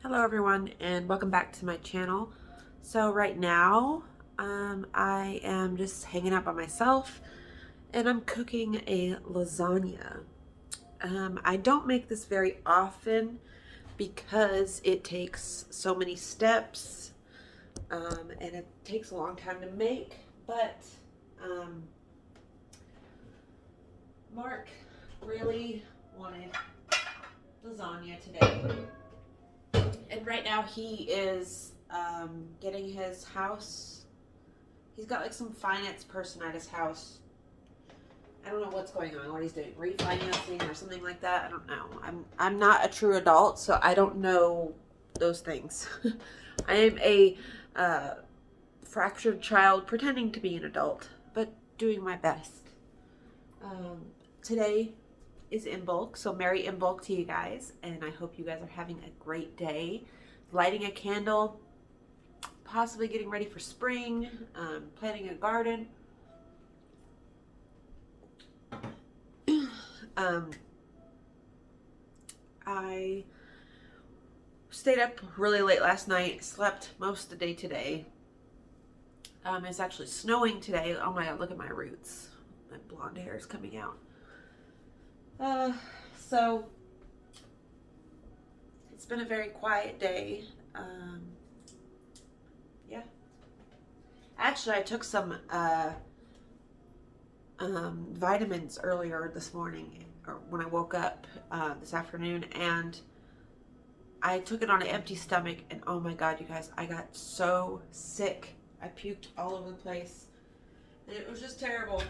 Hello everyone and welcome back to my channel. So right now I am just hanging out by myself and I'm cooking a lasagna. I don't make this very often because it takes so many steps and it takes a long time to make, but um, Mark really wanted lasagna today. And right now he is getting his house. He's got like some finance person at his house. I don't know what's going on, what he's doing, refinancing or something like that. I don't know. I'm not a true adult, so I don't know those things. I am a uh, fractured child pretending to be an adult, but doing my best. Um, Today is Imbolc, so Merry Imbolc to you guys, and I hope you guys are having a great day. Lighting a candle, possibly getting ready for spring, planting a garden. um, I stayed up really late last night, slept most of the day today. It's actually snowing today. Oh my god, look at my roots. My blonde hair is coming out. So it's been a very quiet day. Yeah. Actually, I took some vitamins earlier this morning, or when I woke up this afternoon, and I took it on an empty stomach, and oh my god, you guys, I got so sick. I puked all over the place, and it was just terrible.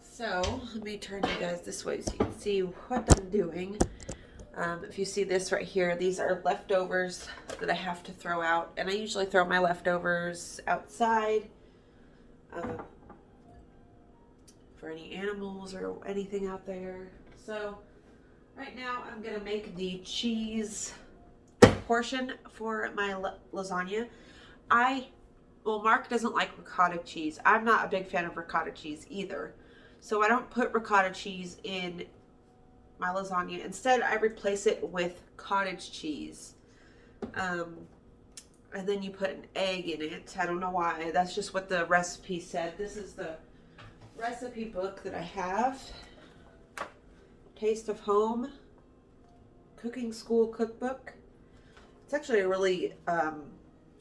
So, let me turn you guys this way so you can see what I'm doing. If you see this right here, these are leftovers that I have to throw out, and I usually throw my leftovers outside for any animals or anything out there. So right now I'm gonna make the cheese portion for my lasagna. Well, Mark doesn't like ricotta cheese. I'm not a big fan of ricotta cheese either, so I don't put ricotta cheese in my lasagna. Instead, I replace it with cottage cheese. And then you put an egg in it. I don't know why. That's just what the recipe said. This is the recipe book that I have. Taste of Home Cooking School Cookbook. It's actually a really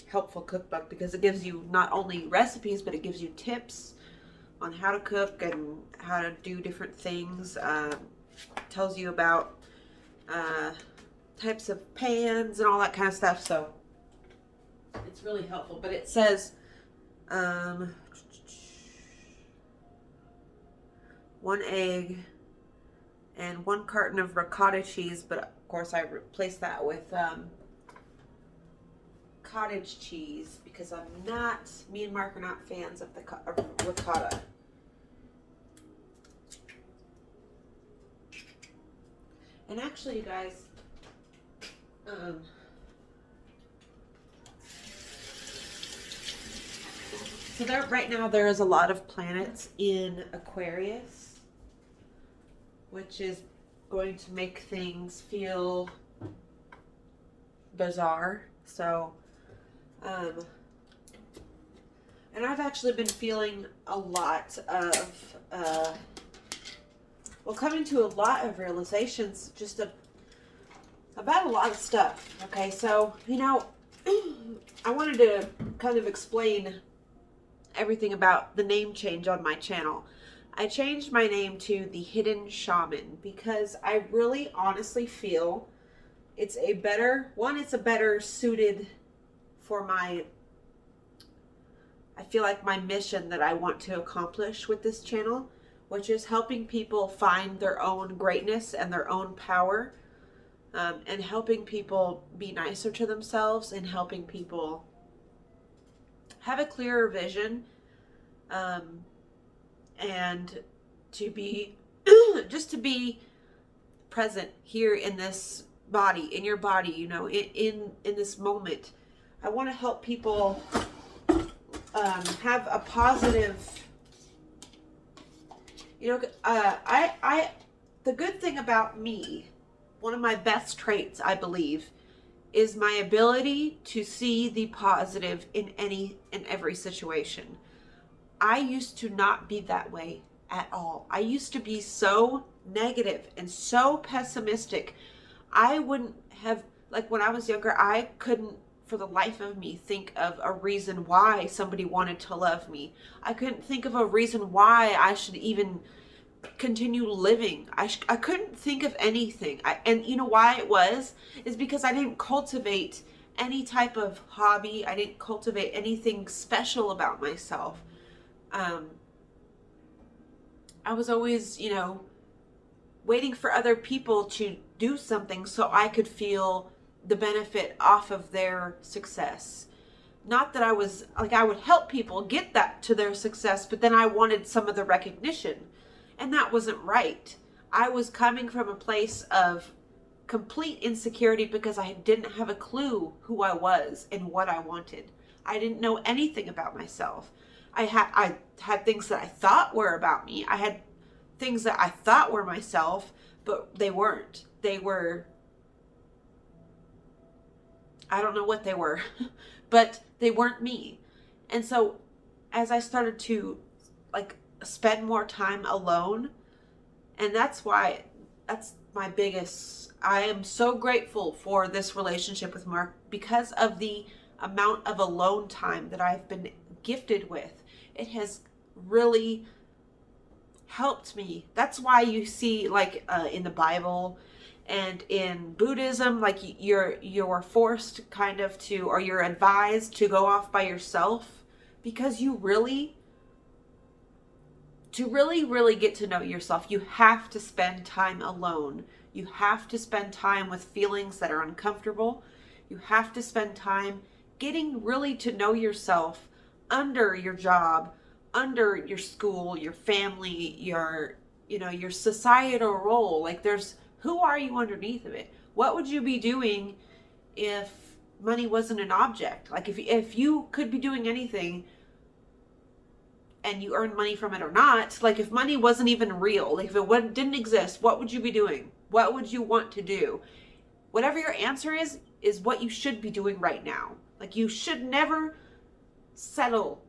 helpful cookbook because it gives you not only recipes, but it gives you tips on how to cook and how to do different things. Tells you about types of pans and all that kind of stuff. So it's really helpful. But it says 1 egg and 1 carton of ricotta cheese, but of course I replaced that with cottage cheese because me and Mark are not fans of the ricotta. And actually, you guys, so right now there is a lot of planets in Aquarius, which is going to make things feel bizarre. So, and I've actually been feeling a lot of, coming to a lot of realizations just about a lot of stuff. Okay, so, I wanted to kind of explain everything about the name change on my channel. I changed my name to The Hidden Shaman because I really honestly feel it's a better suited for I feel like my mission that I want to accomplish with this channel, which is helping people find their own greatness and their own power, and helping people be nicer to themselves and helping people have a clearer vision, and to be just to be present here in this body, in your body, in this moment. I want to help people have a positive, I the good thing about me one of my best traits, I believe, is my ability to see the positive in any and every situation. I used to not be that way at all. I used to be so negative and so pessimistic. I wouldn't have, like when I was younger, I couldn't for the life of me think of a reason why somebody wanted to love me. I couldn't think of a reason why I should even continue living. I couldn't think of anything. And you know why it was? Is because I didn't cultivate any type of hobby. I didn't cultivate anything special about myself. I was always, waiting for other people to do something so I could feel the benefit off of their success. Not that I was, like, I would help people get that to their success, but then I wanted some of the recognition. And that wasn't right. I was coming from a place of complete insecurity because I didn't have a clue who I was and what I wanted. I didn't know anything about myself. I had things that I thought were about me. I had things that I thought were myself, but they weren't. They were, I don't know what they were, but they weren't me. And so as I started to spend more time alone, and that's my biggest, I am so grateful for this relationship with Mark because of the amount of alone time that I've been gifted with. It has really helped me. That's why you see in the Bible and in Buddhism, you're forced kind of to, or you're advised to go off by yourself, because to really get to know yourself, you have to spend time alone. You have to spend time with feelings that are uncomfortable. You have to spend time getting really to know yourself under your job, under your school, your family, your societal role. Who are you underneath of it? What would you be doing if money wasn't an object? If you could be doing anything and you earn money from it or not, if money wasn't even real, if it didn't exist, what would you be doing? What would you want to do? Whatever your answer is what you should be doing right now. You should never settle.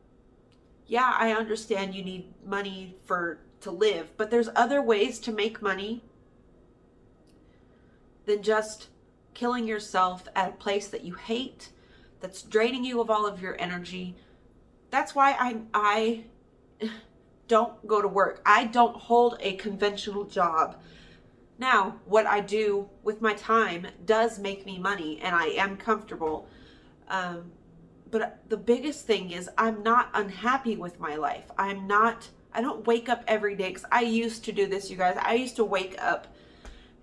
Yeah, I understand you need money to live, but there's other ways to make money than just killing yourself at a place that you hate, that's draining you of all of your energy. That's why I don't go to work. I don't hold a conventional job. Now, what I do with my time does make me money, and I am comfortable. But the biggest thing is I'm not unhappy with my life. I don't wake up every day, because I used to do this, you guys. I used to wake up,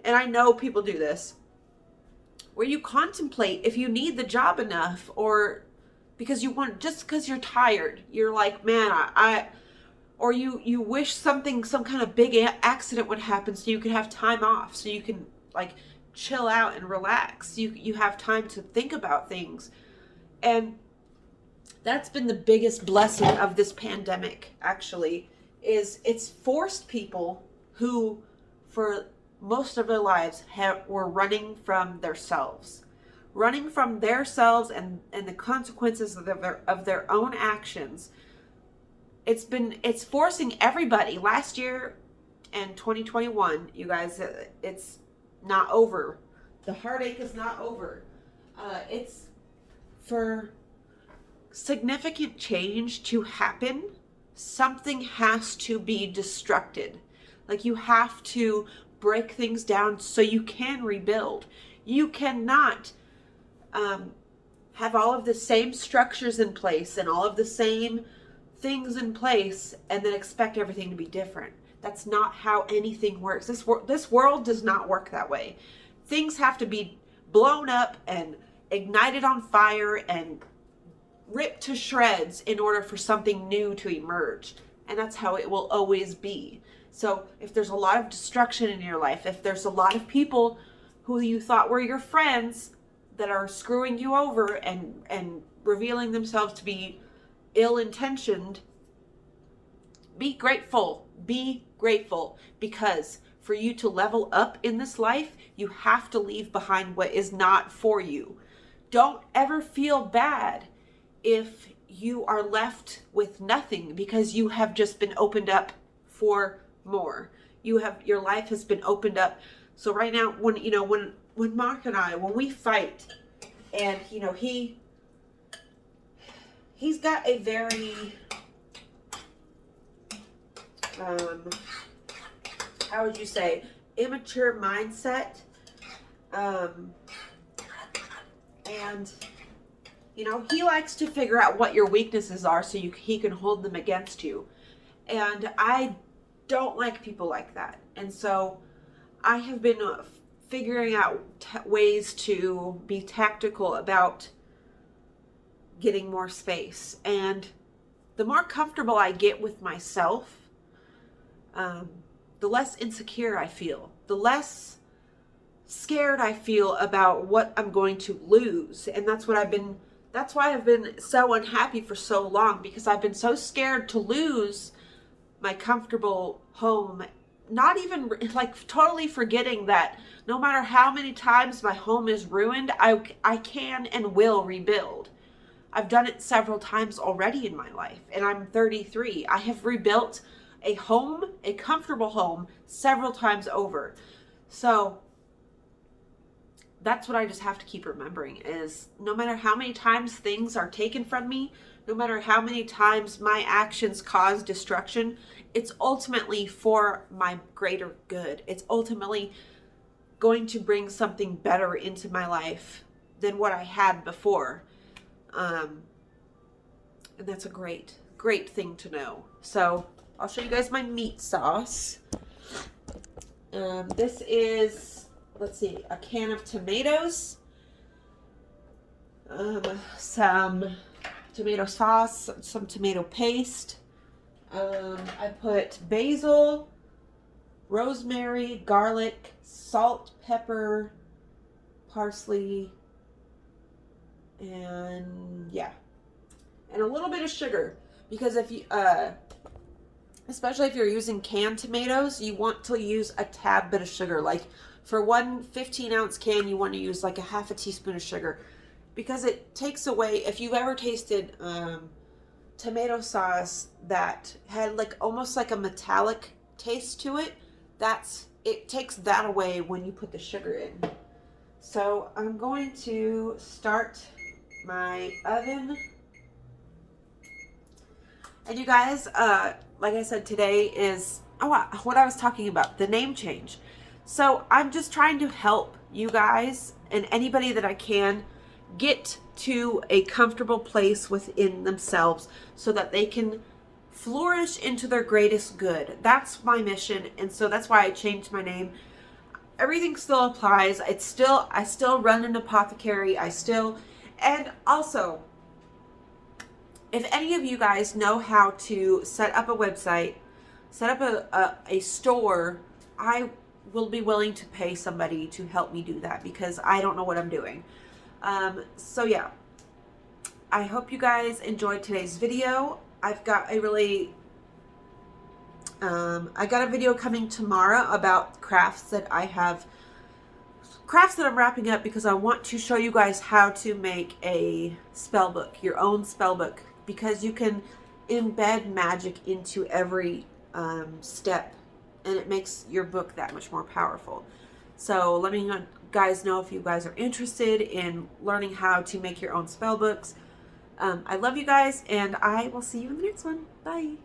and I know people do this, where you contemplate if you need the job enough, or because just because you're tired, you're like, man, or you wish some kind of big accident would happen so you could have time off, so you can chill out and relax. You have time to think about things. And that's been the biggest blessing of this pandemic, actually, is it's forced people who for most of their lives were running from themselves and the consequences of their own actions. It's forcing everybody. Last year and 2021, you guys, it's not over. The heartache is not over. It's for significant change to happen, something has to be destructed. You have to break things down so you can rebuild. You cannot have all of the same structures in place and all of the same things in place and then expect everything to be different. That's not how anything works. This world does not work that way. Things have to be blown up and ignited on fire and ripped to shreds in order for something new to emerge. And that's how it will always be. So if there's a lot of destruction in your life, if there's a lot of people who you thought were your friends that are screwing you over and revealing themselves to be ill-intentioned, be grateful, because for you to level up in this life, you have to leave behind what is not for you. Don't ever feel bad if you are left with nothing, because you have just been opened up for more. Your life has been opened up. So right now, when Mark and I, when we fight, and he's got a very how would you say, immature mindset, and he likes to figure out what your weaknesses are so he can hold them against you. And I don't like people like that. And so I have been figuring out ways to be tactical about getting more space. And the more comfortable I get with myself, the less insecure I feel, the less scared I feel about what I'm going to lose. And that's why I've been so unhappy for so long, because I've been so scared to lose my comfortable home, not even like totally forgetting that no matter how many times my home is ruined, I can and will rebuild. I've done it several times already in my life, and I'm 33. I have rebuilt a home, a comfortable home, several times over. So that's what I just have to keep remembering, is no matter how many times things are taken from me, no matter how many times my actions cause destruction, it's ultimately for my greater good. It's ultimately going to bring something better into my life than what I had before. And that's a great, great thing to know. So I'll show you guys my meat sauce. This is, let's see, a can of tomatoes, some tomato sauce, some tomato paste. I put basil, rosemary, garlic, salt, pepper, parsley, and a little bit of sugar, because if you especially if you're using canned tomatoes, you want to use a tad bit of sugar. Like for one 15-ounce can, you want to use like a half a teaspoon of sugar, because it takes away, if you've ever tasted tomato sauce that had like almost like a metallic taste to it, it takes that away when you put the sugar in. So I'm going to start my oven. And you guys, like I said, today is what I was talking about, the name change. So I'm just trying to help you guys and anybody that I can get to a comfortable place within themselves so that they can flourish into their greatest good. That's my mission, and so that's why I changed my name. Everything still applies. I still run an apothecary. And also, if any of you guys know how to set up a website, set up a store, I will be willing to pay somebody to help me do that, because I don't know what I'm doing. So yeah, I hope you guys enjoyed today's video. I've got a video coming tomorrow about crafts that I'm wrapping up, because I want to show you guys how to make a spell book, your own spell book, because you can embed magic into every step, and it makes your book that much more powerful. So let me guys know if you guys are interested in learning how to make your own spell books. I love you guys, and I will see you in the next one. Bye.